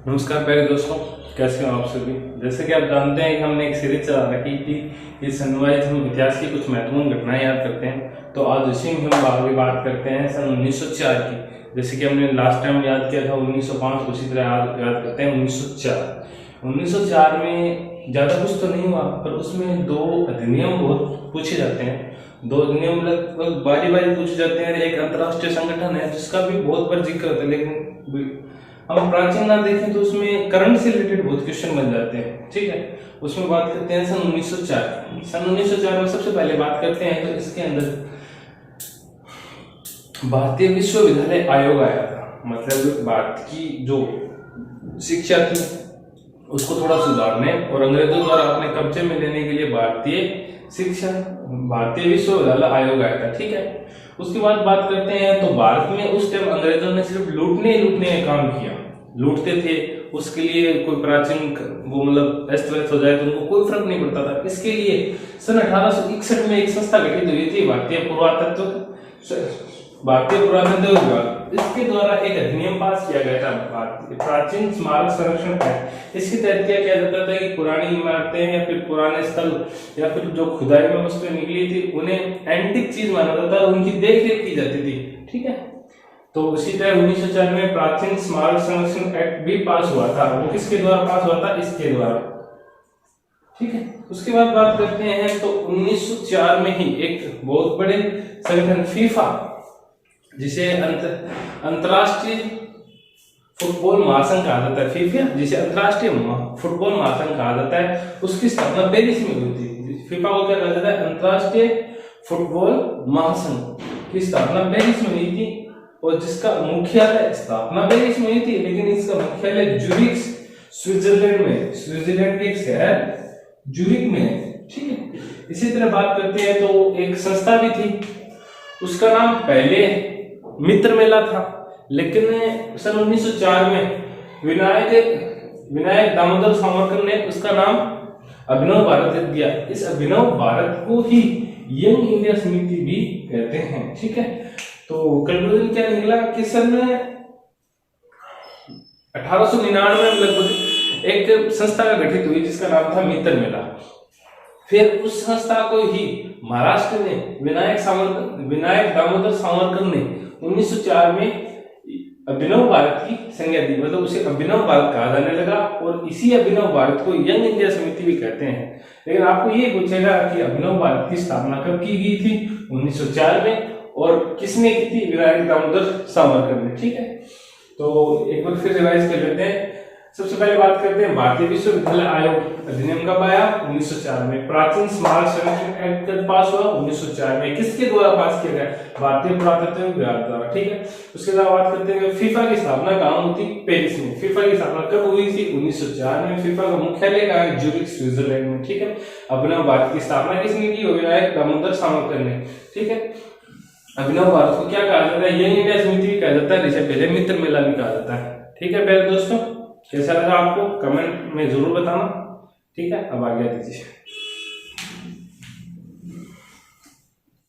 नमस्कार प्यारे दोस्तों, कैसे हो आप सभी। जैसे कि आप जानते हैं कि हमने एक सीरीज चला रखी थी कि सनवाइज हम इतिहास की कुछ महत्वपूर्ण घटनाएं याद करते हैं। तो आज इसी में हम आगे बात करते हैं सन 1904 की। जैसे कि हमने लास्ट टाइम याद किया था 1905, उसी तरह याद करते हैं 1904। 1904 में ज़्यादा कुछ तो नहीं हुआ, पर उसमें दो अधिनियम बहुत पूछे जाते हैं। दो अधिनियम लगभग बारी बारी पूछे जाते हैं। एक अंतर्राष्ट्रीय संगठन है जिसका भी बहुत बार जिक्र होता है, लेकिन हम प्राचीन ना देखें तो उसमें करंट से रिलेटेड बहुत क्वेश्चन बन जाते हैं। ठीक है, उसमें बात करते हैं सन 1904। सन 1904 में सबसे पहले बात करते हैं तो इसके अंदर भारतीय विश्वविद्यालय आयोग आया था। मतलब भारत की जो शिक्षा थी उसको थोड़ा सुधारने और अंग्रेजों द्वारा अपने कब्जे में लेने के लिए भारतीय विश्वविद्यालय आयोग आया था। ठीक है, उसके बाद बात करते हैं तो भारत में उस टाइम अंग्रेजों ने सिर्फ लूटने का काम किया। लूटते थे, उसके लिए कोई प्राचीन वो मतलब अस्त व्यस्त हो जाए तो उनको कोई फर्क नहीं पड़ता था। इसके लिए सन 1861 में एक संस्था गठित हुई थी, भारतीय पुरातत्व विभाग। इसके द्वारा एक अधिनियम पास किया गया था, प्राचीन स्मारक संरक्षण एक्ट। इसके तहत क्या किया जाता था कि पुरानी इमारतें या फिर पुराने स्थल या फिर जो खुदाई में वस्तुएं निकली थी उन्हें एंटिक चीज माना जाता था, उनकी देख रेख की जाती थी। ठीक है, तो उसी तरह 1904 में प्राचीन स्मारक संरक्षण एक्ट भी पास हुआ था। वो किसके द्वारा पास हुआ था? इसके द्वारा। ठीक है, उसके बाद बात करते हैं तो 1904 में ही एक बहुत बड़े संगठन फीफा, जिसे अंतरराष्ट्रीय फुटबॉल महासंघ कहा जाता है, फीफा जिसे अंतरराष्ट्रीय फुटबॉल महासंघ कहा जाता है, उसकी स्थापना पेरिस में हुई थी। फीफा को क्या कहा जाता है? अंतरराष्ट्रीय फुटबॉल महासंघ की स्थापना पेरिस में हुई थी और जिसका मुख्यालय स्थापना पेरिस में हुई थी, लेकिन इसका मुख्यालय ज्यूरिख स्विट्जरलैंड में, स्विट्जरलैंड के शहर ज्यूरिख में है। ठीक है, इसी तरह बात करते हैं तो एक संस्था भी थी, उसका नाम पहले मित्र मेला था, लेकिन सन 1904 में विनायक दामोदर सावरकर ने उसका नाम अभिनव भारत दे दिया। इस अभिनव भारत को ही यंग इंडिया समिति भी कहते हैं। ठीक है, तो कंक्लूजन क्या निकला कि सन 1899 में लगभग एक संस्था गठित हुई जिसका नाम था मित्र मेला। फिर उस संस्था को ही महाराष्ट्र में विनायक दामोदर सावरकर ने 1904 में अभिनव भारत की संज्ञा दी, मतलब उसे अभिनव भारत कहा जाने लगा और इसी अभिनव भारत को यंग इंडिया समिति भी कहते हैं। लेकिन आपको ये पूछेगा कि अभिनव भारत की स्थापना कब की गई थी? 1904 में, और किसने की थी? विनायक दामोदर सावरकर ने। ठीक है, तो एक बार फिर रिवाइज कर लेते हैं। सबसे पहले बात करते हैं भारतीय विश्वविद्यालय आयोग अधिनियम कब आया? 1904 में। प्राचीन स्मारक संरक्षण एक्ट कब पास हुआ? 1904 में। किसके द्वारा पास किया गया? भारतीय पुरातत्व विभाग द्वारा। ठीक है, उसके बाद बात करते हैं फीफा की स्थापना कहाँ हुई थी? पेरिस में। फीफा की स्थापना कब हुई थी? 1904 में। फीफा का मुख्यालय कहाँ है? ज्यूरिख स्विट्जरलैंड में। ठीक है, अभिनव भारत की स्थापना किसने की? विनायक दामोदर सावरकर ने। ठीक है, अभिनव भारत को क्या कहा जाता है? यंग इंडिया समिति भी कहा जाता है, जिसे पहले मित्र मेला भी कहा जाता है। ठीक है प्यारे दोस्तों, कैसा लगा आपको? कमेंट में जरूर बताना। ठीक है, अब आगे दीजिए।